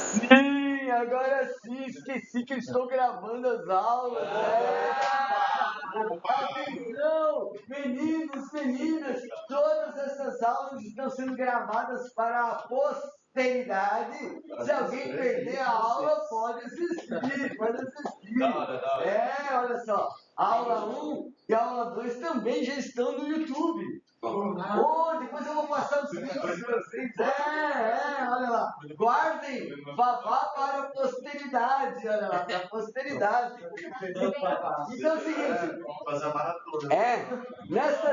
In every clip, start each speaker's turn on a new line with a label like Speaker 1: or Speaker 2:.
Speaker 1: Sim, agora sim, esqueci que eu estou gravando as aulas. Atenção, meninos, meninas, todas essas aulas estão sendo gravadas para a posteridade. Se alguém perder a aula, pode assistir, pode assistir. Olha só, a aula 1 e a aula 2 também já estão no YouTube. Depois eu vou passar os vídeos para vocês. Olha lá. Guardem Vavá para a posteridade. Olha lá, para a posteridade. Então é o seguinte.
Speaker 2: Vamos fazer a maratona.
Speaker 1: Nessa.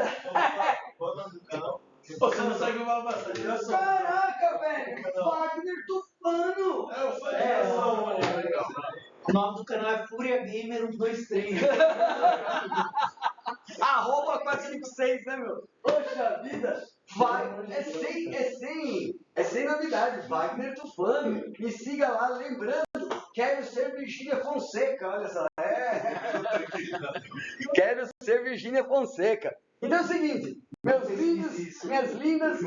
Speaker 2: Você não sabe uma bastante.
Speaker 1: Caraca, velho. Wagner Tufano.
Speaker 3: O nome do canal é Fúria Gamer 123.
Speaker 1: @ 456, né, meu? Poxa vida, é sem novidade, Wagner Tufano. Me siga lá, lembrando, quero ser Virgínia Fonseca, olha só. Quero ser Virgínia Fonseca. Então é o seguinte, meus lindos, minhas lindas.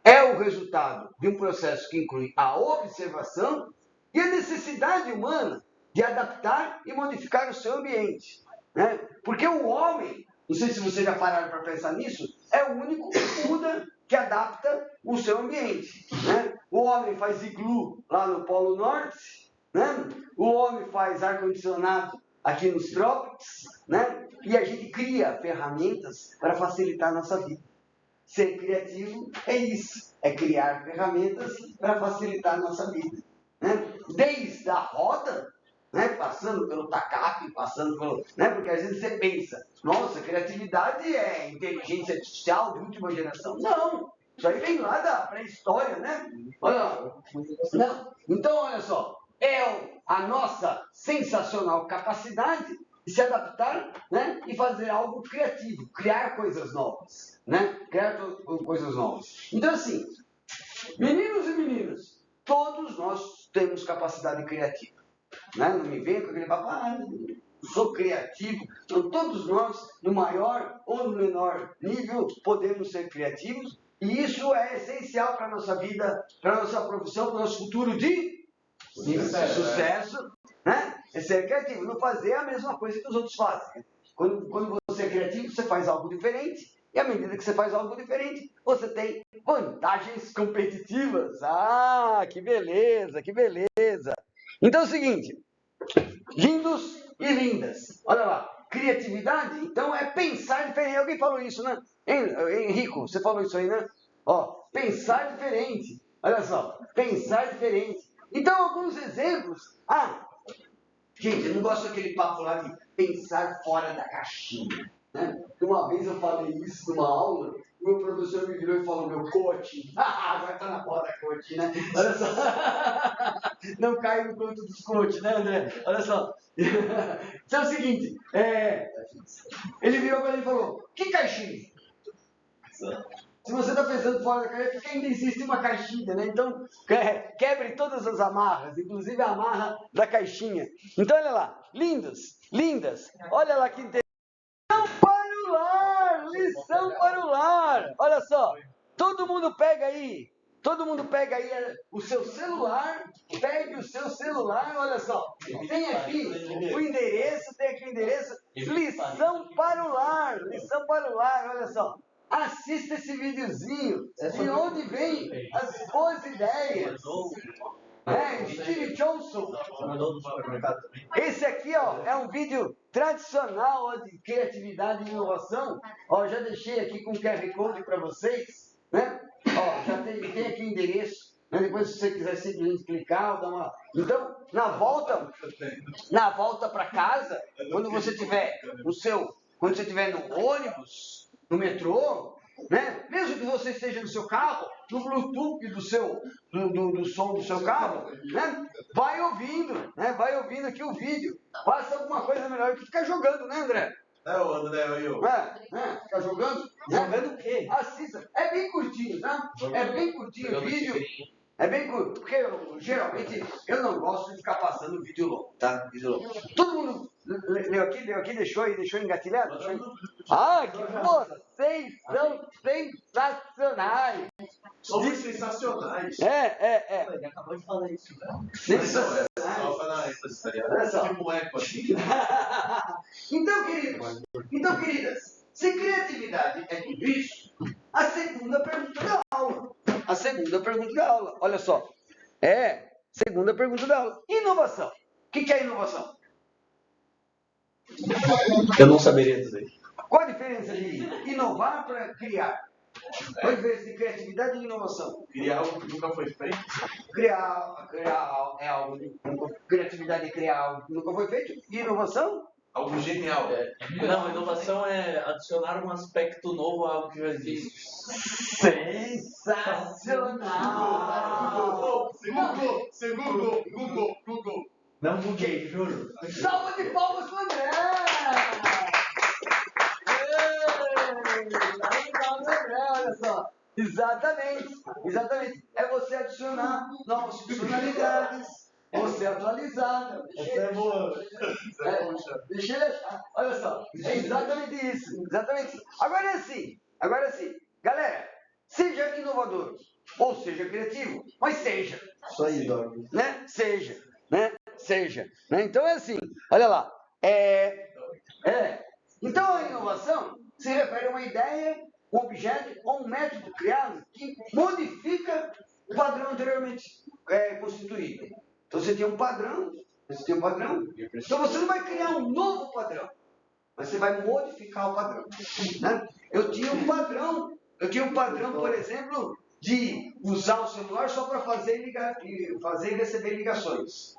Speaker 1: É o resultado de um processo que inclui a observação e a necessidade humana de adaptar e modificar o seu ambiente. Né? Porque o homem, não sei se vocês já pararam para pensar nisso, é o único que muda, que adapta o seu ambiente. Né? O homem faz iglu lá no Polo Norte, né? O homem faz ar-condicionado aqui nos trópicos, né? E a gente cria ferramentas para facilitar a nossa vida. Ser criativo é isso, é criar ferramentas para facilitar a nossa vida. Né? Desde a roda, né? Passando pelo tacape, passando pelo... Né? Porque às vezes você pensa, nossa, criatividade é inteligência artificial de última geração. Não, isso aí vem lá da pré-história, né? Olha lá. Não. Então, olha só, é a nossa sensacional capacidade de se adaptar, né? E fazer algo criativo, criar coisas novas. Né? Criar coisas novas. Então, assim, meninos e meninas, todos nós temos capacidade criativa. Né? Não me venha com aquele papo, sou criativo. Então, todos nós, no maior ou no menor nível, podemos ser criativos. E isso é essencial para a nossa vida, para a nossa profissão, para o nosso futuro de sucesso. Né? É ser criativo, não fazer a mesma coisa que os outros fazem. Quando você é criativo, você faz algo diferente. E à medida que você faz algo diferente, você tem vantagens competitivas. Que beleza, que beleza. Então é o seguinte, lindos e lindas. Olha lá, criatividade, então é pensar diferente. Alguém falou isso, né? Henrico, você falou isso aí, né? Pensar diferente. Olha só, pensar diferente. Então, alguns exemplos. Gente, eu não gosto daquele papo lá de pensar fora da caixinha. Né? Uma vez eu falei isso numa aula, o meu professor me virou e falou, meu coaching. Agora está na moda coaching, né? Olha só. Não cai no conto dos coaching, né, André? Olha só. Então é o seguinte, ele virou para ele e falou, que caixinha? Se você está pensando fora da caixinha, porque ainda existe uma caixinha, né? Então, quebre todas as amarras, inclusive a amarra da caixinha. Então, olha lá, lindos, lindas, olha lá que interessante. Lição para o lar. Olha só, todo mundo pega aí o seu celular, pegue o seu celular, olha só, tem aqui o endereço, lição para o lar, olha só. Assista esse videozinho, de onde vem as boas ideias. Steve Johnson. Esse aqui, é um vídeo tradicional de criatividade e inovação. Já deixei aqui com o QR Code para vocês, né? Já tem aqui o endereço. Né? Depois, se você quiser simplesmente clicar, dar uma... Então, na volta para casa, quando você estiver no ônibus, no metrô, né? Mesmo que você esteja no seu carro, no Bluetooth do som do seu carro, né? Vai ouvindo aqui o vídeo. Faça alguma coisa melhor que ficar jogando, né, André?
Speaker 2: O André, eu.
Speaker 1: Ficar jogando?
Speaker 3: Jogando o quê?
Speaker 1: Assista. É bem curtinho, tá? É bem curtinho o vídeo. É bem curto, porque geralmente eu não gosto de ficar passando vídeo longo, tá? Vídeo longo. Todo mundo leu aqui, deixou engatilhado? vocês são sensacionais.
Speaker 2: Somos sensacionais.
Speaker 3: Ele acabou de falar isso, velho.
Speaker 1: Sensacionais.
Speaker 2: Só pra dar ênfase, tá ligado?
Speaker 1: Olha só.
Speaker 2: Tipo um eco assim.
Speaker 1: Então, queridas, se criatividade é tudo isso, a segunda pergunta da aula. Olha só. Segunda pergunta da aula. Inovação. O que é inovação?
Speaker 2: Eu não saberia dizer.
Speaker 1: Qual a diferença de inovar para criar? Qual a diferença de criatividade e inovação?
Speaker 2: Criar algo que nunca foi feito.
Speaker 1: Criar é algo. Criatividade é criar algo que nunca foi feito. E inovação?
Speaker 2: Algo genial.
Speaker 4: Não, inovação é adicionar um aspecto novo a algo que já existe.
Speaker 1: Sensacional!
Speaker 2: Google.
Speaker 3: Não buguei, juro.
Speaker 1: Salva de palmas para o André! Olha só. Exatamente. É você adicionar novas funcionalidades, você atualizar.
Speaker 2: Essa é boa.
Speaker 1: Deixa ele achar. Olha só. É exatamente isso. Agora é assim. Galera, seja inovador ou seja criativo, mas seja.
Speaker 3: Isso aí, Dog.
Speaker 1: Né? Seja. Né? Então é assim, olha lá. Então a inovação se refere a uma ideia, um objeto ou um método criado que modifica o padrão anteriormente constituído. Então você tem um padrão, então você não vai criar um novo padrão, mas você vai modificar o padrão. Né? Eu tinha um padrão, por exemplo, de usar o celular só para fazer e receber ligações.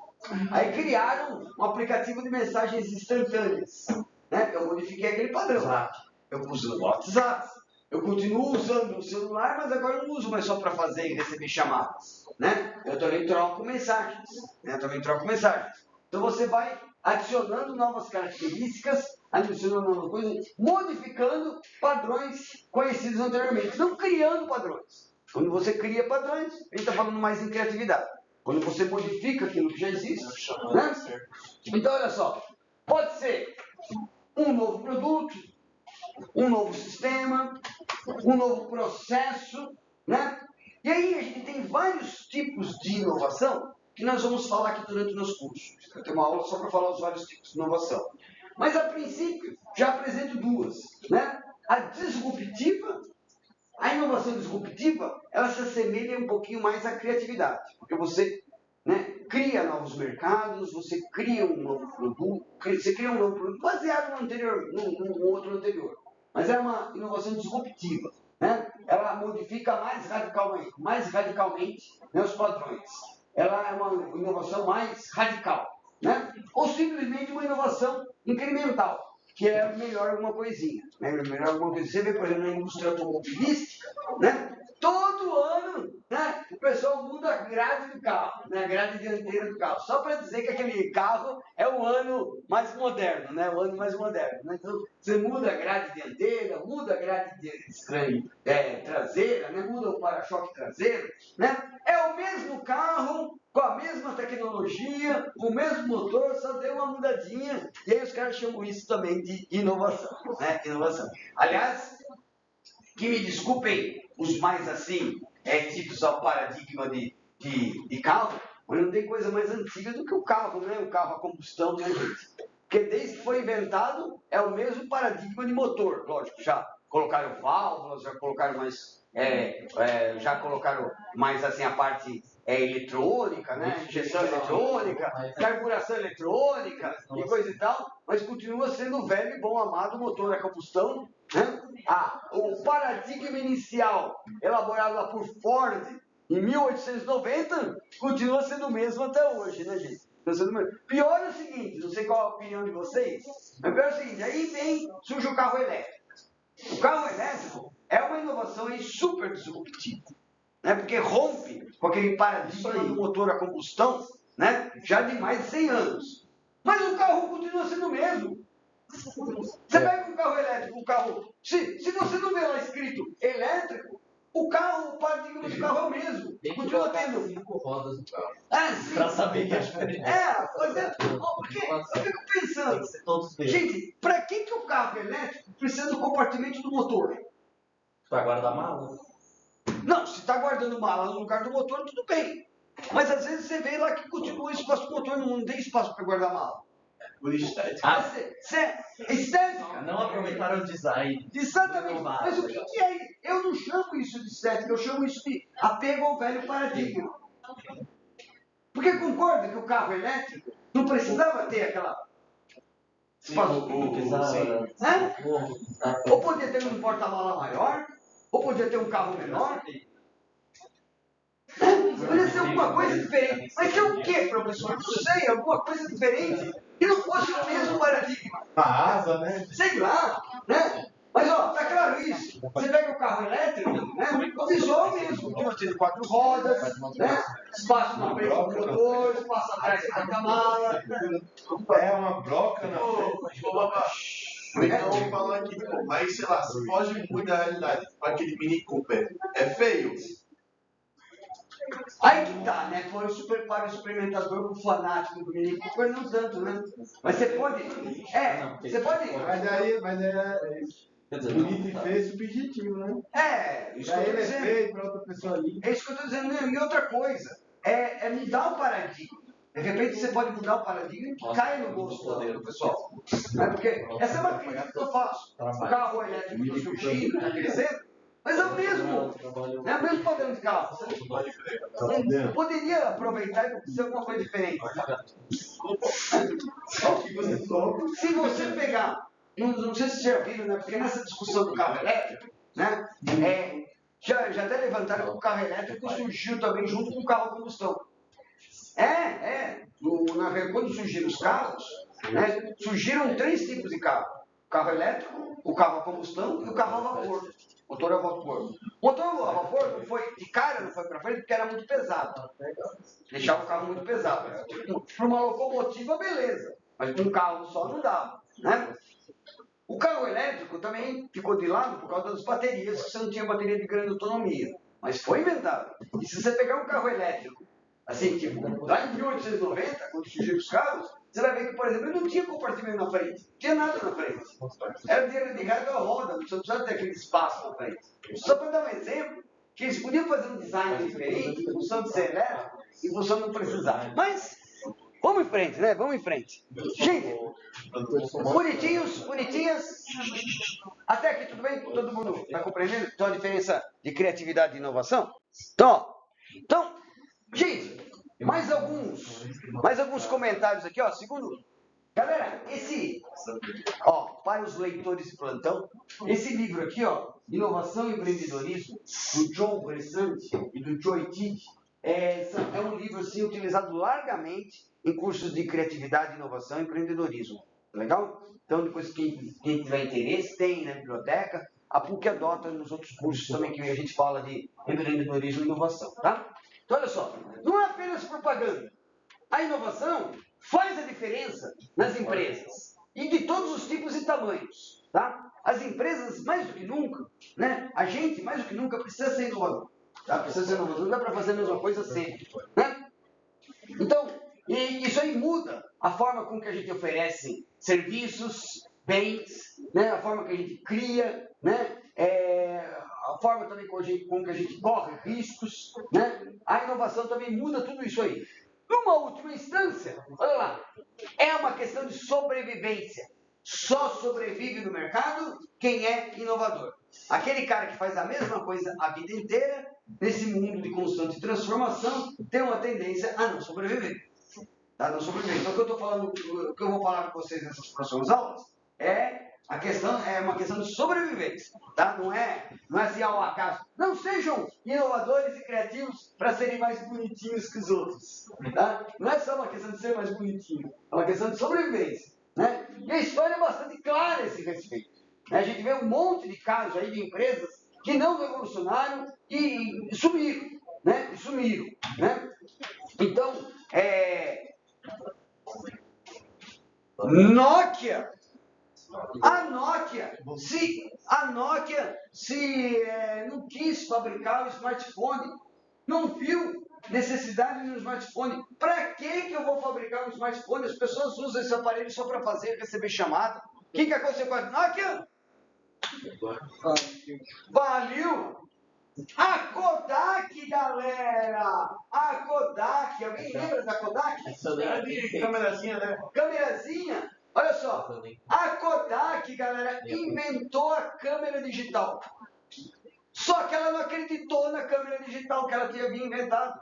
Speaker 1: Aí criaram um aplicativo de mensagens instantâneas. Né? Eu modifiquei aquele padrão. Eu uso o WhatsApp. Eu continuo usando o celular, mas agora eu não uso mais só para fazer e receber chamadas. Né? Eu também troco mensagens. Então você vai adicionando novas características, adicionando novas coisas, modificando padrões conhecidos anteriormente, não criando padrões. Quando você cria padrões, a gente está falando mais em criatividade. Quando você modifica aquilo que já existe, né? Então, olha só, pode ser um novo produto, um novo sistema, um novo processo, né? E aí a gente tem vários tipos de inovação que nós vamos falar aqui durante o nosso curso. Eu tenho uma aula só para falar os vários tipos de inovação. Mas, a princípio, já apresento duas, né? A inovação disruptiva, ela se assemelha um pouquinho mais à criatividade, porque você, né, cria novos mercados, você cria um novo produto, baseado no outro anterior. Mas é uma inovação disruptiva, né? Ela modifica mais radicalmente, né, os padrões. Ela é uma inovação mais radical, né? Ou simplesmente uma inovação incremental, que é melhor alguma coisinha. Né? Você vê, por exemplo, na indústria automobilística, né? Todo ano, né, o pessoal muda a grade do carro, né, a grade dianteira do carro, só para dizer que aquele carro é o ano mais moderno, né, Né? Então, você muda a grade dianteira, muda a grade traseira, né, muda o para-choque traseiro, né? É o mesmo carro, com a mesma tecnologia, o mesmo motor, só deu uma mudadinha, e aí os caras chamam isso também de inovação, né? Aliás, que me desculpem os mais assim, típicos ao paradigma de carro, mas não tem coisa mais antiga do que o carro, né? O carro a combustão, né, gente? Porque desde que foi inventado, é o mesmo paradigma de motor, lógico, já colocaram válvulas, já colocaram mais assim a parte eletrônica, né? Injeção eletrônica, carburação eletrônica e coisa e tal, mas continua sendo o velho e bom amado motor a combustão, né? O paradigma inicial, elaborado lá por Ford em 1890, continua sendo o mesmo até hoje, né, gente? Pior é o seguinte, não sei qual a opinião de vocês, mas pior é o seguinte, aí surge o carro elétrico. O carro elétrico é uma inovação aí super disruptiva, né? Porque rompe com aquele paradigma do motor a combustão, né? Já de mais de 100 anos. Mas o carro continua sendo o mesmo. Você pega um carro elétrico, se você não vê lá escrito elétrico, o paradigma do carro é o mesmo.
Speaker 4: Tem que
Speaker 1: Continua
Speaker 4: colocar
Speaker 1: tendo
Speaker 4: 5 rodas no carro.
Speaker 1: Sim.
Speaker 4: Pra saber que é diferente.
Speaker 1: Porque eu fico pensando,
Speaker 4: Tem que ser todos deles.
Speaker 1: gente, para que o carro elétrico precisa do compartimento do motor.
Speaker 4: Pra guardar mala?
Speaker 1: Não, se está guardando mala no lugar do motor, tudo bem. Mas às vezes você vê lá que continua o espaço do motor, não tem espaço para guardar mala.
Speaker 2: Por estética.
Speaker 4: Ah,
Speaker 1: Estética.
Speaker 4: não aproveitaram o design.
Speaker 1: Exatamente. Mas o que é isso? Eu não chamo isso de estética, eu chamo isso de apego ao velho paradigma. Porque concorda que o carro elétrico não precisava ter aquela espaço né? Ou podia ter um porta-mala maior, ou podia ter um carro menor. Podia ser alguma coisa diferente. Mas é o que, professor? Não sei, alguma coisa diferente. Que não fosse o mesmo paradigma.
Speaker 2: A asa, né?
Speaker 1: Sei lá, né? Mas, ó, tá claro isso. Você pega o carro elétrico, né? O visual mesmo. Que nós temos 4 rodas, né? Espaço na frente do motor, espaço atrás do porta-mala.
Speaker 2: É uma broca na frente. Ô, babá. Então, vamos falar aqui, pô. Mas, sei lá, você pode mudar a realidade para aquele Mini Cooper. É feio?
Speaker 1: Aí que tá, né? Foi para o experimentador, o fanático do Mini Cooper, não tanto, né? Mas você pode. Você pode.
Speaker 3: Mas é bonito e feio subjetivo, né?
Speaker 1: Isso
Speaker 3: Pra
Speaker 1: que eu tô
Speaker 3: ele é
Speaker 1: dizendo.
Speaker 3: feio, pra outra pessoa ali.
Speaker 1: É isso que eu estou dizendo. E outra coisa, é mudar o paradigma. De repente você pode mudar o paradigma e cai no gosto do pessoal. Né? Porque essa é uma crítica que eu faço. O carro elétrico está surgindo, está crescendo, mas é o mesmo. É o mesmo padrão de carro. Você poderia aproveitar e fazer alguma coisa diferente. Se você pegar, não sei se vocês já viram, né? Porque nessa discussão do carro elétrico, né? Já até levantaram que o carro elétrico surgiu também junto com o carro a combustão. Quando surgiram os carros, né, surgiram 3 tipos de carro. O carro elétrico, o carro a combustão e o carro a vapor. Motor a vapor. O motor a vapor não foi, de cara não foi para frente porque era muito pesado. Deixava o carro muito pesado. Para uma locomotiva, beleza. Mas com um carro só não dava. Né? O carro elétrico também ficou de lado por causa das baterias, que você não tinha bateria de grande autonomia. Mas foi inventado. E se você pegar um carro elétrico, assim, tipo, lá em 1890, quando surgiram os carros, você vai ver que, por exemplo, ele não tinha compartimento na frente. Não tinha nada na frente. Era ligado à roda, não precisava ter aquele espaço na frente. Só para dar um exemplo, que eles podiam fazer um design diferente, em função de ser elétrico, em função de não precisar. Mas, vamos em frente, né? Vamos em frente. Gente, bonitinhas. Até aqui tudo bem? Todo mundo está compreendendo? Então a diferença de criatividade e inovação? Então, gente, mais alguns comentários aqui, ó. Segundo, galera, para os leitores de plantão, esse livro aqui, ó, Inovação e Empreendedorismo, do John Bressante e do Joy Tick, é um livro assim, utilizado largamente em cursos de criatividade, inovação e empreendedorismo. Legal? Então, depois, quem tiver interesse, tem na biblioteca. A PUC adota nos outros cursos também que a gente fala de empreendedorismo e inovação, tá? Então, olha só, não é apenas propaganda. A inovação faz a diferença nas empresas, e de todos os tipos e tamanhos, tá? As empresas, mais do que nunca, né? A gente, mais do que nunca, precisa ser inovador. Tá? Precisa ser inovador, não dá para fazer a mesma coisa sempre, né? Então, isso aí muda a forma com que a gente oferece serviços, bens, né? A forma que a gente cria, né? A forma também com que a gente corre riscos, né? A inovação também muda tudo isso aí. Numa última instância, olha lá, é uma questão de sobrevivência. Só sobrevive no mercado quem é inovador. Aquele cara que faz a mesma coisa a vida inteira, nesse mundo de constante transformação, tem uma tendência a não sobreviver. Tá? Não sobreviver. Então, o que eu vou falar com vocês nessas próximas aulas é uma questão de sobrevivência, tá? Não é assim ao acaso. Não sejam inovadores e criativos para serem mais bonitinhos que os outros, tá? Não é só uma questão de ser mais bonitinho, é uma questão de sobrevivência, né? E a história é bastante clara a esse respeito. A gente vê um monte de casos aí de empresas que não revolucionaram e sumiram, né? Então, Nokia. A Nokia não quis fabricar o smartphone, não viu necessidade de um smartphone. Para que eu vou fabricar um smartphone? As pessoas usam esse aparelho só para receber chamada. O que aconteceu com a Nokia? Faliu! A Kodak, galera! A Kodak! Alguém lembra da Kodak?
Speaker 2: Era de câmerazinha, né?
Speaker 1: Câmerazinha? Olha só. A Kodak, galera, inventou a câmera digital. Só que ela não acreditou na câmera digital que ela tinha inventado.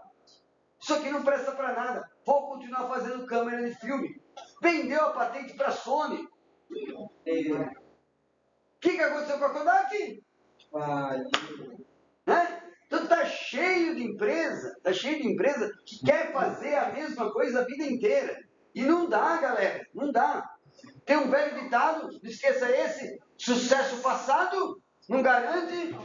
Speaker 1: Isso aqui não presta para nada. Vou continuar fazendo câmera de filme. Vendeu a patente para a Sony. O que aconteceu com a Kodak? Né? Então tá cheio de empresa que quer fazer a mesma coisa a vida inteira. E não dá, galera, não dá. Tem um velho ditado, não esqueça esse: sucesso passado não garante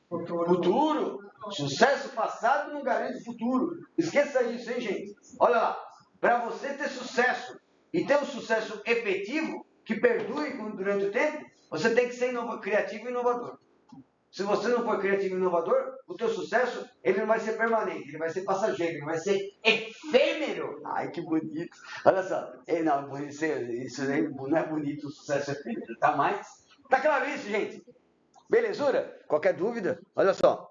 Speaker 1: futuro. Sucesso passado não garante futuro. Esqueça isso, hein, gente? Olha lá, para você ter sucesso e ter um sucesso efetivo, que perdure durante o tempo, você tem que ser criativo e inovador. Se você não for criativo e inovador, o teu sucesso ele não vai ser permanente, ele vai ser passageiro, ele vai ser efêmero. Ai, que bonito. Olha só, não, isso não é bonito, o sucesso efêmero, tá mais? Tá claro isso, gente? Belezura? Qualquer dúvida? Olha só.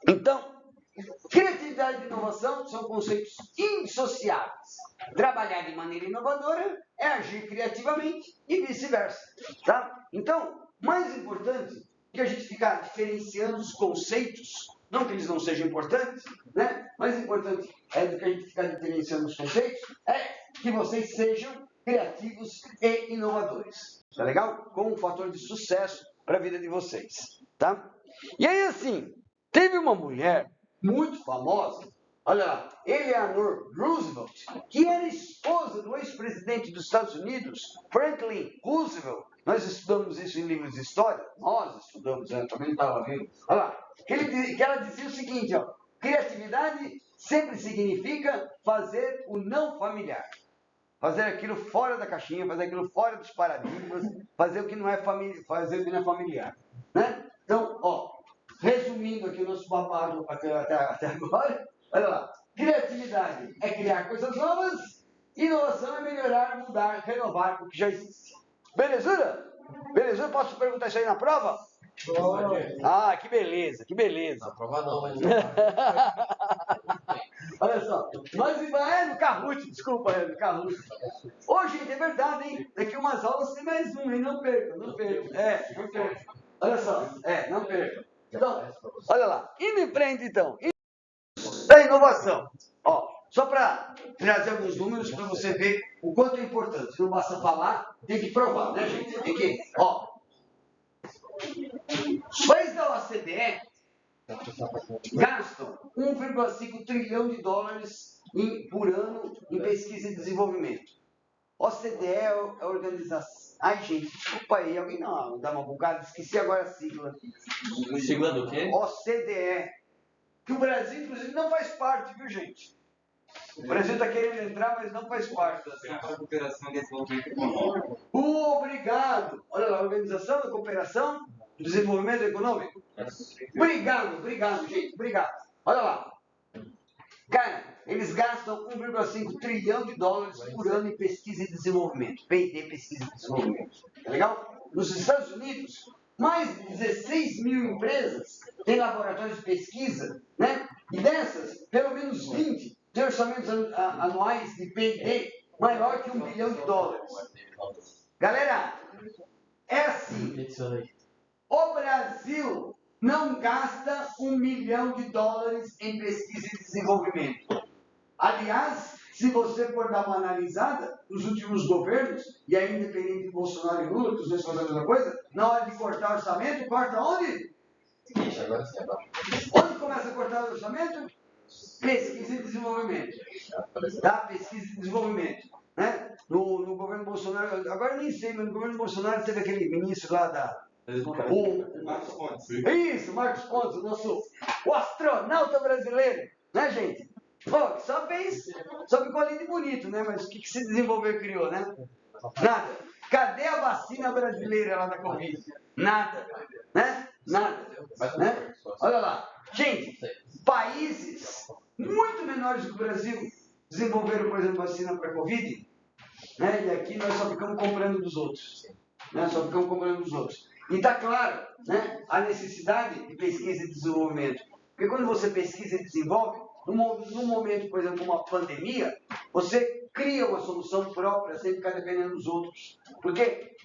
Speaker 1: Então, criatividade e inovação são conceitos indissociáveis. Trabalhar de maneira inovadora é agir criativamente e vice-versa, tá? Então, mais importante que a gente ficar diferenciando os conceitos, não que eles não sejam importantes, né? Mais importante do que a gente ficar diferenciando os conceitos é que vocês sejam criativos e inovadores, tá legal? Como um fator de sucesso para a vida de vocês, tá? E aí, assim, teve uma mulher muito famosa, olha lá, Eleanor Roosevelt, que era esposa do ex-presidente dos Estados Unidos, Franklin Roosevelt. Nós estudamos isso em livros de história. Nós estudamos, eu também não estava vendo. Olha lá, que ela dizia o seguinte, ó: criatividade sempre significa fazer o não familiar. Fazer aquilo fora da caixinha, fazer aquilo fora dos paradigmas, fazer o que não é familiar. Né? Então, ó, resumindo aqui o nosso babado até agora, olha lá. Criatividade é criar coisas novas, inovação é melhorar, mudar, renovar o que já existe. Belezura? Belezura? Posso perguntar isso aí na prova? Ah, que beleza, que beleza.
Speaker 4: Na prova não, mas...
Speaker 1: Olha só, mas no Kahoot, desculpa, no Kahoot. Ô, gente, é verdade, hein? Daqui umas aulas tem mais um, hein? Não perca, não perca. Não perca. Olha só, não perca. Então, olha lá, indo em frente, então. Da inovação. Ó, só para trazer alguns números para você ver o quanto é importante. Não basta falar, tem que provar, né, gente? Tem que, ó. Os países da OCDE gastam 1,5 trilhão de dólares por ano em pesquisa e desenvolvimento. OCDE é a organização... Ai, gente, desculpa aí, alguém não dá uma bugada, esqueci agora a sigla.
Speaker 4: Sigla do quê?
Speaker 1: OCDE. Que o Brasil, inclusive, não faz parte, viu, gente? O Brasil está querendo entrar, mas não faz parte.
Speaker 5: Cooperação e Desenvolvimento Econômico.
Speaker 1: Obrigado! Olha lá, Organização da Cooperação e Desenvolvimento Econômico. Obrigado, gente, obrigado. Olha lá. Cara, eles gastam 1,5 trilhão de dólares por ano em pesquisa e desenvolvimento. P&D, pesquisa e desenvolvimento. Tá legal? Nos Estados Unidos, mais de 16 mil empresas têm laboratórios de pesquisa, né? E dessas, pelo menos 20 têm orçamentos anuais de P&D maior que 1 bilhão de dólares. Galera, é assim. O Brasil não gasta 1 milhão de dólares em pesquisa e desenvolvimento. Aliás, se você for dar uma analisada, nos últimos governos, e aí independente de Bolsonaro e Lula, que os dois fazem a mesma coisa, na hora de cortar orçamento, corta onde? Onde começa a cortar o orçamento? Pesquisa e desenvolvimento. Tá? Pesquisa e desenvolvimento. Né? No governo Bolsonaro, agora eu nem sei, mas no governo Bolsonaro teve aquele ministro lá da...
Speaker 2: Marcos Pontes.
Speaker 1: Isso, Marcos Pontes, o astronauta brasileiro, né, gente? Pô, só ficou ali de bonito, né? Mas o que se desenvolveu e criou, né? Nada. Cadê a vacina brasileira lá da Covid? Nada. Né? Nada. Né? Olha lá. Gente, países muito menores do que o Brasil desenvolveram, por exemplo, vacina para Covid, né? E aqui nós só ficamos comprando dos outros. né? Só ficamos cobrando dos outros. E está claro, né, a necessidade de pesquisa e desenvolvimento. Porque quando você pesquisa e desenvolve, num momento, por exemplo, como uma pandemia, você cria uma solução própria sem ficar dependendo dos outros. Porque,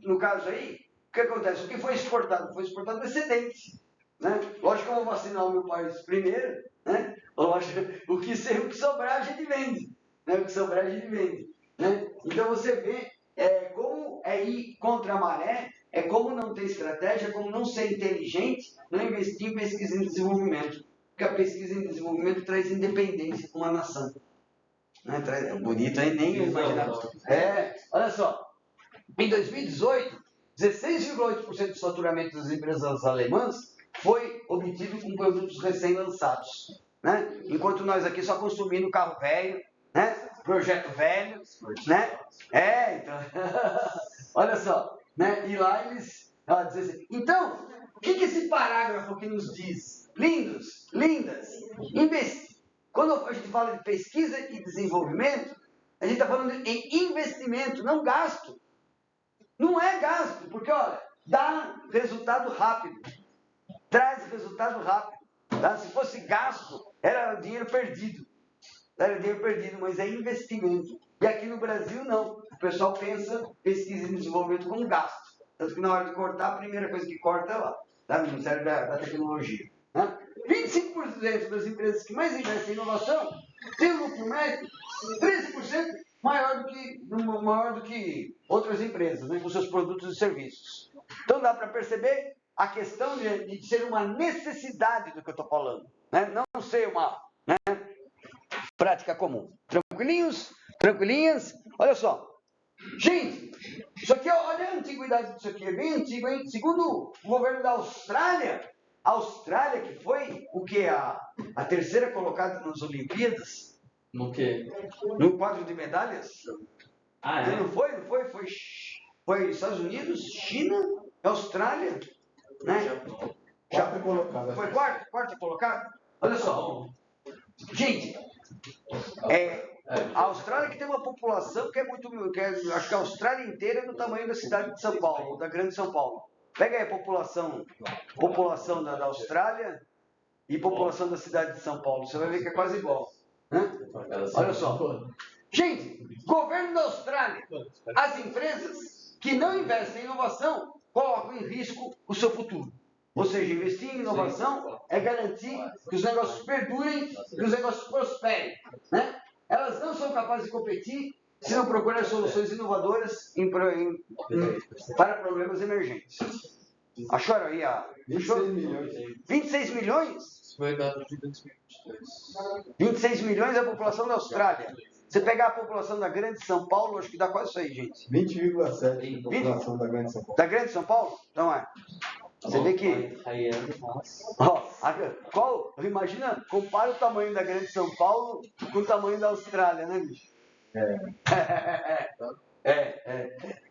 Speaker 1: no caso aí, o que acontece? O que foi exportado? Foi exportado excedente. Né? Lógico que eu vou vacinar o meu país primeiro, né? Lógico, o que sobrar a gente vende. Né? O que sobrar a gente vende. Né? Então você vê como ir contra a maré, como não ter estratégia, como não ser inteligente, não investir em pesquisa e desenvolvimento. Porque a pesquisa e desenvolvimento traz independência para uma nação. Né? Bonito, aí nem imaginava. Olha só, em 2018, 16,8% do faturamento das empresas alemãs foi obtido com produtos recém-lançados. Né? Enquanto nós aqui só consumindo carro velho, né? Projeto velho, né? Então, olha só, né? E lá eles dizem assim, então, o que esse parágrafo aqui nos diz? Lindos, lindas, quando a gente fala de pesquisa e desenvolvimento, a gente está falando em investimento, não gasto. Não é gasto, porque, olha, dá resultado rápido, traz resultado rápido. Tá? Se fosse gasto, era dinheiro perdido. Era dinheiro perdido, mas é investimento. E aqui no Brasil, não. O pessoal pensa pesquisa e desenvolvimento como gasto. Tanto que na hora de cortar, a primeira coisa que corta é lá, tá? No Ministério da Tecnologia. Né? 25% das empresas que mais investem em inovação têm um lucro médio 13% maior do que outras empresas, né, com seus produtos e serviços. Então dá para perceber a questão de ser uma necessidade do que eu estou falando, né? Não ser uma, né, prática comum. Tranquilinhos? Tranquilinhas? Olha só. Gente, isso aqui, olha a antiguidade disso aqui, é bem antigo, hein? Segundo o governo da Austrália, a Austrália, que foi o que? A terceira colocada nas Olimpíadas.
Speaker 4: No quê?
Speaker 1: No quadro de medalhas. Não foi? Foi Estados Unidos, China, Austrália, né?
Speaker 3: Quarta colocada.
Speaker 1: Foi quarta colocada? Olha só. Gente, a Austrália que tem uma população que é muito... acho que a Austrália inteira é do tamanho da cidade de São Paulo, da grande São Paulo. Pega aí a população da Austrália e população da cidade de São Paulo. Você vai ver que é quase igual. Né? Olha só. Gente, governo da Austrália, as empresas que não investem em inovação colocam em risco o seu futuro. Ou seja, investir em inovação é garantir que os negócios perdurem, que os negócios prosperem. Né? Elas não são capazes de competir se não procurarem soluções inovadoras para problemas emergentes. Acharam aí
Speaker 3: 26 milhões.
Speaker 1: 26 milhões?
Speaker 4: Foi dado de 2022.
Speaker 1: 26 milhões é a população da Austrália. Você pegar a população da Grande São Paulo, acho que dá quase isso aí, gente.
Speaker 3: 20,7 população da Grande São Paulo.
Speaker 1: Da Grande São Paulo? Então você vê que... imagina, compara o tamanho da Grande São Paulo com o tamanho da Austrália, né, bicho?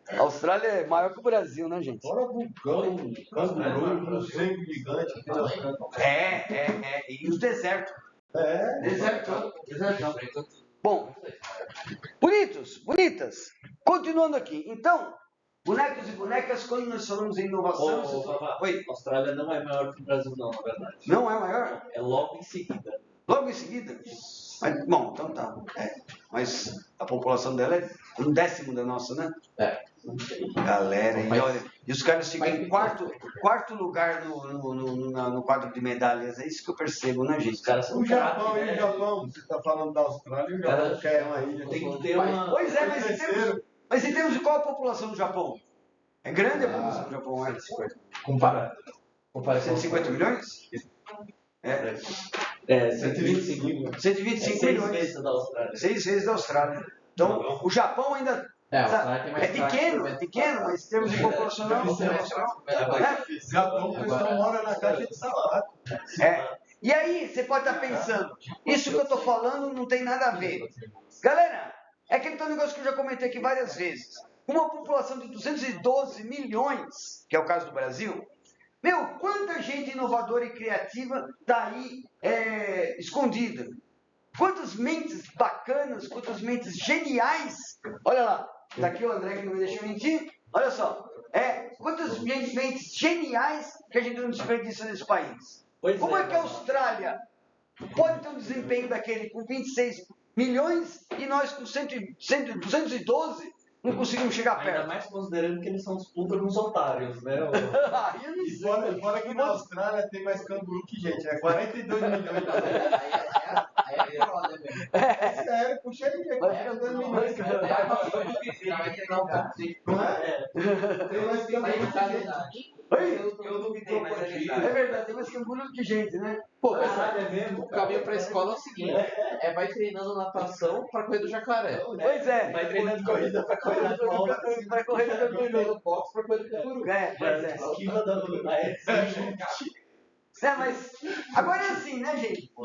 Speaker 1: A Austrália é maior que o Brasil, né, gente?
Speaker 3: Fora vulcão, canguru, morcego gigante.
Speaker 1: E os desertos. Desertão. Bom, bonitas. Continuando aqui. Então, bonecos e bonecas, quando nós falamos em inovação...
Speaker 4: A Austrália não é maior que o Brasil, não, na verdade.
Speaker 1: Não é maior?
Speaker 4: É logo em seguida.
Speaker 1: Logo em seguida? Mas, bom, então tá. Mas a população dela é 1/10 da nossa, né? Galera, e os caras ficam em quarto lugar no quadro de medalhas. É isso que eu percebo, né, gente?
Speaker 4: Os caras são
Speaker 3: O Japão, e o Japão? Você está falando da Austrália, o Japão quer uma ilha.
Speaker 4: Tem que ter uma...
Speaker 1: Pois é, mas em termos de qual a população do Japão? É grande a população do Japão, é?
Speaker 4: Compara
Speaker 1: 150 milhões?
Speaker 4: 125 milhões.
Speaker 1: 125 milhões.
Speaker 4: 6 vezes da Austrália.
Speaker 1: 6 vezes da Austrália. Então, o Japão ainda... É pequeno, mas em termos de população não.
Speaker 3: Japão, o pessoal mora na caixa de sapato.
Speaker 1: E aí, você pode estar pensando, isso que eu estou falando não tem nada a ver. Galera, é aquele negócio que eu já comentei aqui várias vezes. Uma população de 212 milhões, que é o caso do Brasil, quanta gente inovadora e criativa está aí escondida. Quantas mentes bacanas, quantas mentes geniais. Olha lá, tá aqui o André que não me deixa mentir. Olha só, quantas mentes geniais que a gente não desperdiça nesse país. Como é que a Austrália pode ter um desempenho daquele com 26 milhões e nós com 212 não conseguimos chegar
Speaker 4: Ainda
Speaker 1: perto?
Speaker 4: mais considerando que eles são disputa nos otários, né?
Speaker 1: Aí eu não
Speaker 3: E
Speaker 1: sei.
Speaker 3: fora que na Austrália tem mais canguru que gente, né? 42 milhões.
Speaker 5: Aí é foda, velho.
Speaker 3: É sério, puxa aí, é 42 milhões.
Speaker 5: Eu duvidei, vai ter não
Speaker 3: Não é? Tem mais canguru
Speaker 5: Aí
Speaker 3: que
Speaker 5: tá
Speaker 3: gente.
Speaker 5: verdade.
Speaker 1: Oi?
Speaker 5: Eu duvidei, mas é
Speaker 1: É
Speaker 5: verdade.
Speaker 1: verdade, tem mais canguru que gente, né?
Speaker 6: Pô,
Speaker 4: Caralho, é mesmo?
Speaker 6: o caminho pra escola é o seguinte: vai treinando natação pra correr do jacaré.
Speaker 1: Pois é.
Speaker 4: Vai treinando corrida pra correr na volta.
Speaker 1: Vai correr do canguru.
Speaker 6: Treinando boxe pra correr do canguru.
Speaker 1: Pois é.
Speaker 4: Esquiva da
Speaker 1: Mas agora é assim, né, gente? Por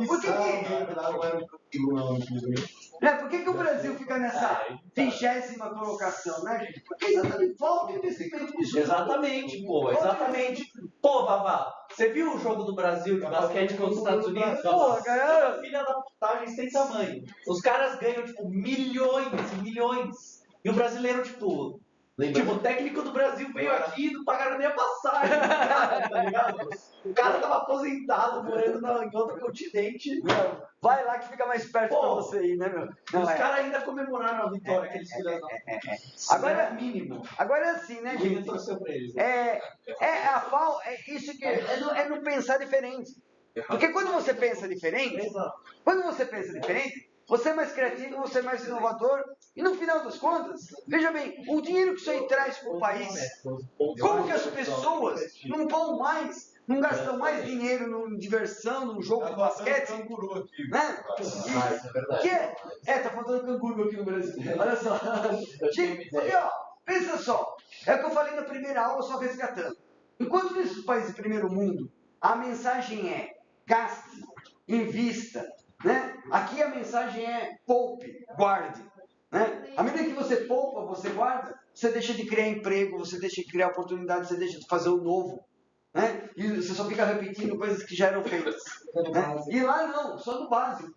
Speaker 1: que que o Brasil fica nessa 20ª colocação, né, gente? Porque exatamente falta investimento nisso.
Speaker 4: Exatamente, pô, exatamente. Pô, Vavá, você viu o jogo do Brasil de basquete contra os Estados Unidos?
Speaker 1: Pô, cara.
Speaker 4: Filha da putagem sem tamanho. Os caras ganham, tipo, milhões e milhões. E o brasileiro, tipo, o técnico do Brasil veio aqui e não pagaram nem a passagem, tá ligado? O cara tava aposentado, morando em outro continente.
Speaker 1: Vai lá que fica mais perto
Speaker 4: Pô,
Speaker 1: pra você aí, né, meu? Não,
Speaker 4: Os
Speaker 1: é.
Speaker 4: caras ainda comemoraram a vitória, aqueles filhos da...
Speaker 1: Agora-
Speaker 4: Era mínimo.
Speaker 1: Agora é assim, né,
Speaker 4: O William
Speaker 1: gente?
Speaker 4: torceu pra eles.
Speaker 1: Isso que é não pensar diferente. Porque quando você pensa diferente, você é mais criativo, você é mais inovador. E no final das contas, veja bem, o dinheiro que isso aí traz para o país, como que as pessoas não vão mais, não gastam mais dinheiro em diversão, num jogo de basquete,
Speaker 3: canguru aqui.
Speaker 1: né?
Speaker 6: Ah, isso é verdade.
Speaker 1: Tá faltando canguru aqui no Brasil. Olha só. Gente, porque, ó, pensa só. É o que eu falei na primeira aula, só resgatando. Enquanto nesses países de primeiro mundo, a mensagem é gaste, invista, né? Aqui a mensagem é poupe, guarde. Né? À medida que você poupa, você guarda, você deixa de criar emprego, você deixa de criar oportunidades, você deixa de fazer o novo. Né? E você só fica repetindo coisas que já eram feitas. Né? E lá não, só no básico.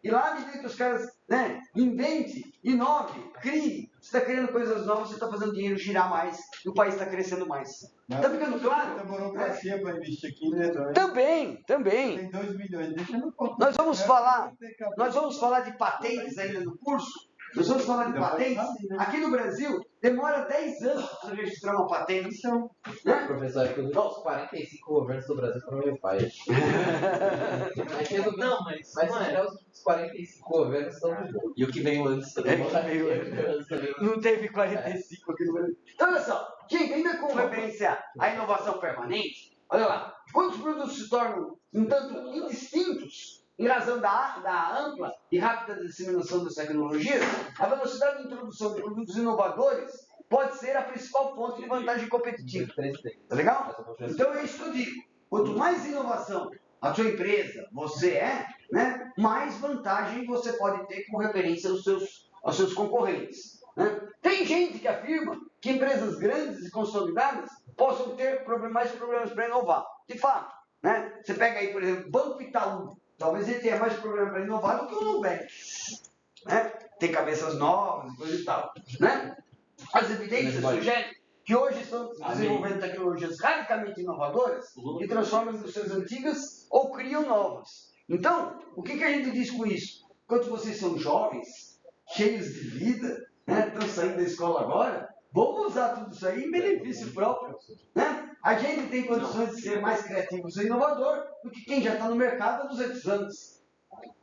Speaker 1: E lá, à medida que os caras, né, invente, inove, crie, você está criando coisas novas, você está fazendo dinheiro girar mais e o país está crescendo mais. Está ficando claro?
Speaker 3: Tem burocracia para investir aqui, né?
Speaker 1: Também.
Speaker 3: Tem 2 milhões. Deixa no ponto.
Speaker 1: Nós vamos falar de patentes ainda no curso. Nós vamos falar de patentes. Aqui no Brasil, demora 10 anos para você registrar uma patente. Né?
Speaker 6: Professor, é que os 45 governos do Brasil foram meu pai.
Speaker 4: Não, mas
Speaker 6: Mas
Speaker 4: não
Speaker 6: se
Speaker 4: é.
Speaker 6: tiver os 45 governos, estão de boa.
Speaker 4: E o que veio antes também.
Speaker 1: Não teve 45 aqui no Brasil. Então, olha só, gente, ainda com referência à inovação permanente, olha lá, quando os produtos se tornam um tanto indistintos, em razão da ampla e rápida disseminação das tecnologias, a velocidade de introdução de produtos inovadores pode ser a principal fonte de vantagem competitiva. Tá legal? Então é isso que eu digo. Quanto mais inovação a sua empresa, você né, mais vantagem você pode ter com referência aos seus concorrentes. Né? Tem gente que afirma que empresas grandes e consolidadas possam ter mais problemas para inovar. De fato, né? Você pega aí, por exemplo, Banco Itaú. Talvez ele tenha mais problema para inovar do que o Nubank. Né? Tem cabeças novas e coisa e tal. Né? As evidências sugerem que hoje estão desenvolvendo tecnologias radicalmente inovadoras que transformam indústrias antigas ou criam novas. Então, o que a gente diz com isso? Enquanto vocês são jovens, cheios de vida, né? Estão saindo da escola agora, vamos usar tudo isso aí em benefício próprio. Né? A gente tem condições de ser mais criativos e inovador do que quem já está no mercado há 200 anos.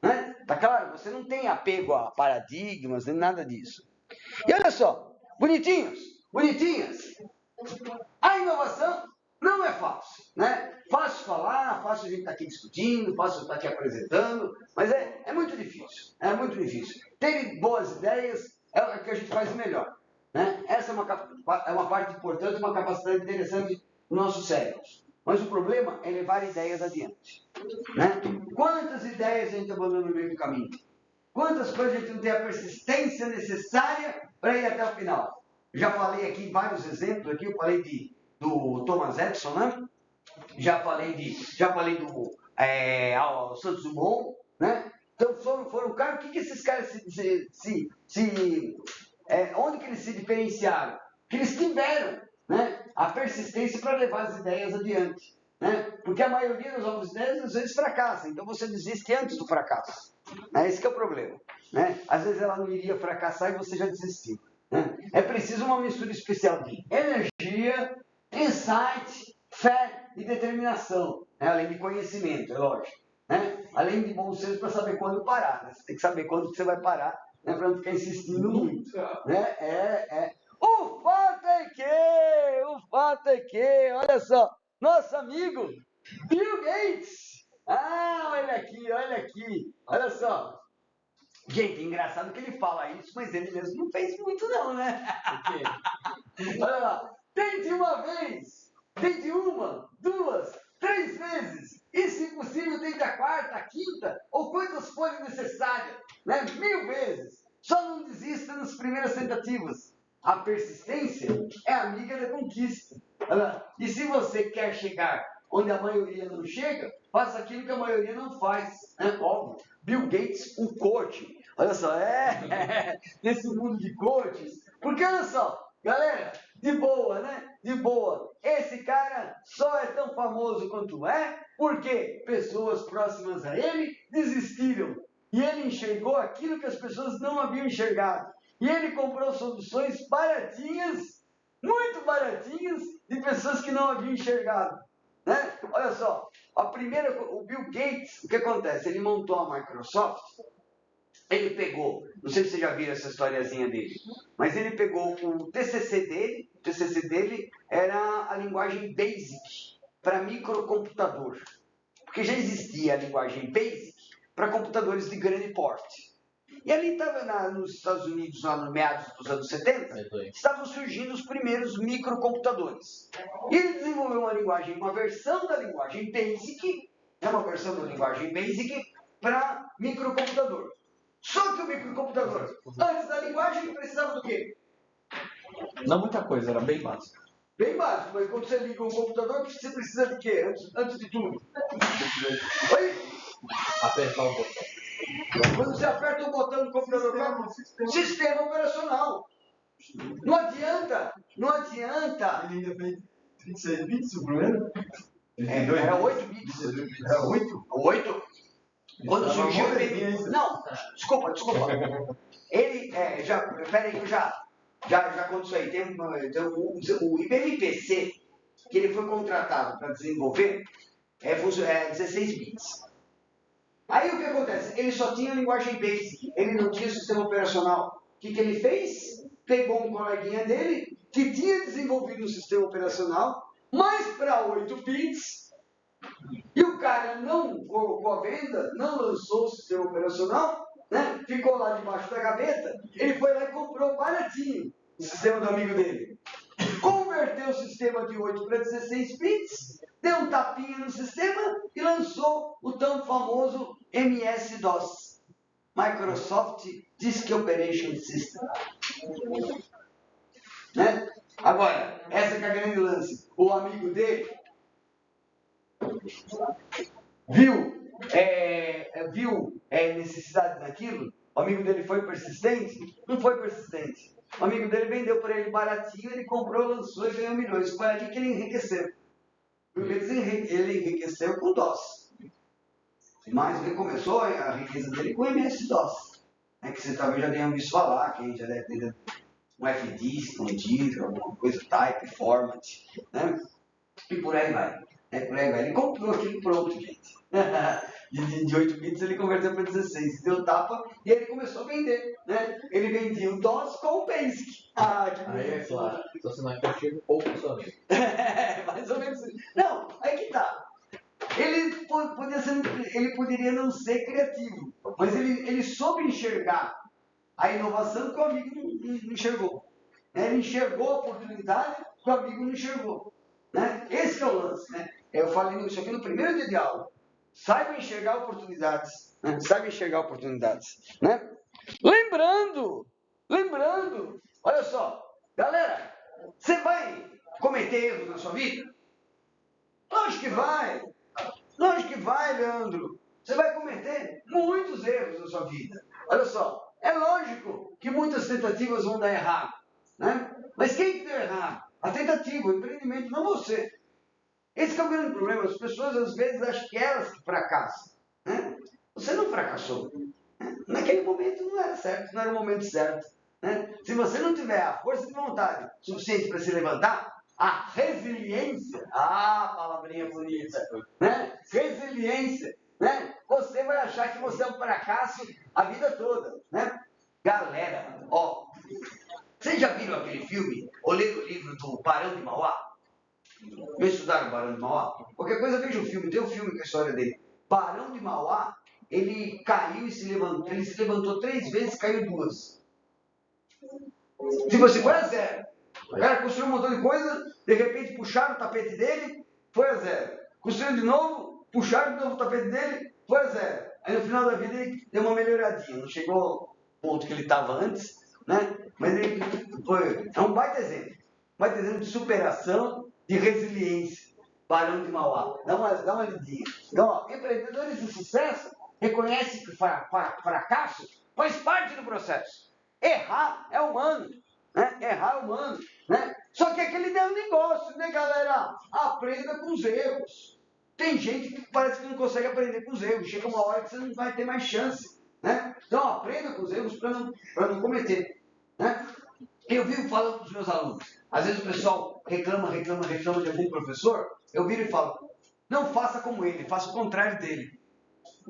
Speaker 1: Né? Tá claro? Você não tem apego a paradigmas, nem nada disso. E olha só, bonitinhos, bonitinhas, a inovação não é fácil. Né? Fácil falar, fácil a gente estar aqui discutindo, fácil estar aqui apresentando, mas é muito difícil. É muito difícil. Ter boas ideias é o que a gente faz melhor. Né? Essa é uma parte importante, uma capacidade interessante do nosso cérebro. Mas o problema é levar ideias adiante. Né? Quantas ideias a gente abandona no meio do caminho? Quantas coisas a gente não tem a persistência necessária para ir até o final? Já falei aqui vários exemplos, aqui eu falei do Thomas Edison, né? Já falei do Santos Dumont, né? Então foram caras, o que esses caras onde que eles se diferenciaram? que eles tiveram, né, a persistência para levar as ideias adiante. Né? Porque a maioria das novas ideias às vezes fracassa, então você desiste antes do fracasso. Esse que é o problema. Né? Às vezes ela não iria fracassar e você já desistiu. Né? É preciso uma mistura especial de energia, insight, fé e determinação, né? Além de conhecimento, é lógico. Né? Além de bom senso para saber quando parar. Né? Você tem que saber quando que você vai parar, né? Para não ficar insistindo muito. Né? O fato é que, olha só, nosso amigo Bill Gates. Olha aqui, olha só. Gente, engraçado que ele fala isso, mas ele mesmo não fez muito não, né? Olha lá, tente uma vez, tente uma, duas, 3 vezes, e se possível tente a quarta, a quinta, ou quantas forem necessárias, né? 1000 vezes. Só não desista nas primeiras tentativas. A persistência é amiga da conquista. Olha lá, e se você quer chegar onde a maioria não chega, faça aquilo que a maioria não faz. Né? Óbvio, Bill Gates, o coach. Olha só, nesse mundo de coaches. Porque olha só, galera, de boa, né? De boa. Esse cara só é tão famoso quanto porque pessoas próximas a ele desistiram. E ele enxergou aquilo que as pessoas não haviam enxergado. E ele comprou soluções baratinhas, muito baratinhas, de pessoas que não haviam enxergado. Né? Olha só, o Bill Gates, o que acontece? Ele montou a Microsoft, ele pegou, não sei se você já viu essa historiazinha dele, mas ele pegou o TCC dele era a linguagem BASIC para microcomputador, porque já existia a linguagem BASIC para computadores de grande porte. E ali estava nos Estados Unidos, lá no meados dos anos 70, estavam surgindo os primeiros microcomputadores. E ele desenvolveu uma versão da linguagem BASIC, para microcomputador. Só que o microcomputador, antes da linguagem, precisava do quê?
Speaker 4: Não muita coisa, era bem básico.
Speaker 1: Bem básico, mas quando você liga um computador, você precisa de quê? Antes de tudo? Oi?
Speaker 6: Apertar o botão.
Speaker 1: Quando você aperta o botão do computador, sistema operacional. Não adianta.
Speaker 3: Ele ainda fez 36 bits o primeiro?
Speaker 1: Era 8 bits.
Speaker 3: Era 8?
Speaker 1: 8? Quando surgiu o IBM. Não, desculpa. Ele, peraí que eu já conto isso aí. Tem o IBM PC, que ele foi contratado para desenvolver, é 16 bits. Aí o que acontece? Ele só tinha a linguagem BASIC, ele não tinha sistema operacional. O que ele fez? Pegou um coleguinha dele, que tinha desenvolvido um sistema operacional, mas para 8 bits, e o cara não colocou a venda, não lançou o sistema operacional, né? Ficou lá debaixo da gaveta, ele foi lá e comprou baratinho o sistema do amigo dele. Converteu o sistema de 8 para 16 bits, deu um tapinha no sistema e lançou o tão famoso MS-DOS, Microsoft Disk Operation System. Né? Agora, essa que é a grande lance. O amigo dele viu necessidade daquilo, o amigo dele foi persistente? Não foi persistente. O amigo dele vendeu para ele baratinho, ele comprou, lançou e ganhou milhões. Foi ali que ele enriqueceu. Ele enriqueceu com DOS. Mas ele começou a riqueza dele com MS-DOS. Que você talvez já tenha ouvido falar, quem já deve ter um FD escondido, alguma coisa, type, format, né? E por aí vai. Ele comprou aquilo pronto, gente. De 8 bits ele converteu para 16, deu tapa e ele começou a vender. Né? Ele vendia o DOS com o BASIC. Que
Speaker 6: aí é claro, então você não é criativo ou funcionário.
Speaker 1: Mais ou menos. Não, aí que tá. Ele poderia não ser criativo, mas ele soube enxergar a inovação que o amigo não enxergou. Ele enxergou a oportunidade que o amigo não enxergou. Né? Esse é o lance. Né? Eu falei isso aqui no primeiro dia de aula. Saiba enxergar oportunidades. Né? Saiba enxergar oportunidades. Né? Lembrando, olha só, galera, você vai cometer erros na sua vida? Lógico que vai, Leandro. Você vai cometer muitos erros na sua vida. Olha só, é lógico que muitas tentativas vão dar errado. Né? Mas quem que deu errado? A tentativa, o empreendimento, não você. Esse que é o grande problema. As pessoas, às vezes, acham que elas que fracassam. Né? Você não fracassou. Né? Naquele momento não era certo, não era o momento certo. Né? Se você não tiver a força de vontade suficiente para se levantar, a resiliência, palavrinha bonita, né? Resiliência, né? Você vai achar que você é um fracasso a vida toda, né? Galera, ó, vocês já viram aquele filme, ou leram o livro do Barão de Mauá? Não estudaram o Barão de Mauá? Qualquer coisa veja o filme, tem um filme com a história dele. Barão de Mauá, ele caiu e se levantou 3 vezes e caiu 2. Tipo assim, foi a 0. O cara construiu um montão de coisa, de repente puxaram o tapete dele, foi a 0. Construiu de novo, puxaram de novo o tapete dele, foi a 0. Aí no final da vida ele deu uma melhoradinha, não chegou ao ponto que ele estava antes, né? Mas ele é um baita exemplo. Baita exemplo de superação, de resiliência. Barão de Mauá. Dá uma lidinha. Então, ó, empreendedores de sucesso reconhecem que fracasso faz parte do processo. Errar é humano. Né? Errar é humano. Né? Só que aquele é um negócio, né, galera? Aprenda com os erros. Tem gente que parece que não consegue aprender com os erros. Chega uma hora que você não vai ter mais chance. Né? Então, aprenda com os erros para não cometer. Né? Eu vivo falando com os meus alunos. Às vezes o pessoal reclama de algum professor. Eu viro e falo, não faça como ele, faça o contrário dele.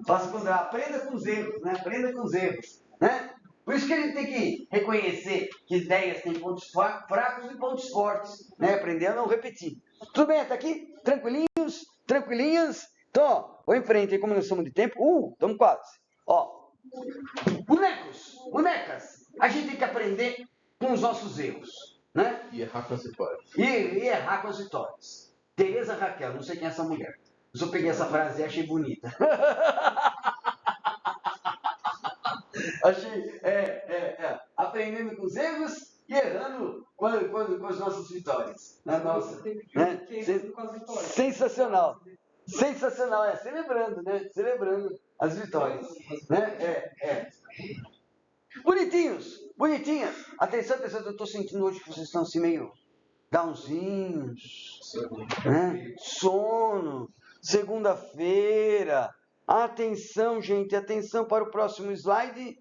Speaker 1: Faça o contrário, aprenda com os erros, né? Aprenda com os erros. Né? Por isso que a gente tem que reconhecer que ideias têm pontos fracos e pontos fortes. Né? Aprender a não repetir. Tudo bem até aqui? Tranquilinhos? Tranquilinhas? Então, ó, vou em frente aí, como nós estamos de tempo. Estamos quase. Ó, bonecas. A gente tem que aprender com os nossos erros. Né?
Speaker 6: E errar com as vitórias.
Speaker 1: E errar com as vitórias. Tereza Raquel, não sei quem é essa mulher. Mas eu peguei essa frase e achei bonita. Achei, aprendendo com os erros e errando com as nossas vitórias. Nossa, né? Sensacional. Sensacional, celebrando, né? Celebrando as vitórias. Né? Bonitinhas. Atenção, eu estou sentindo hoje que vocês estão assim meio downzinhos, né? Sono, segunda-feira. Atenção, gente, atenção para o próximo slide.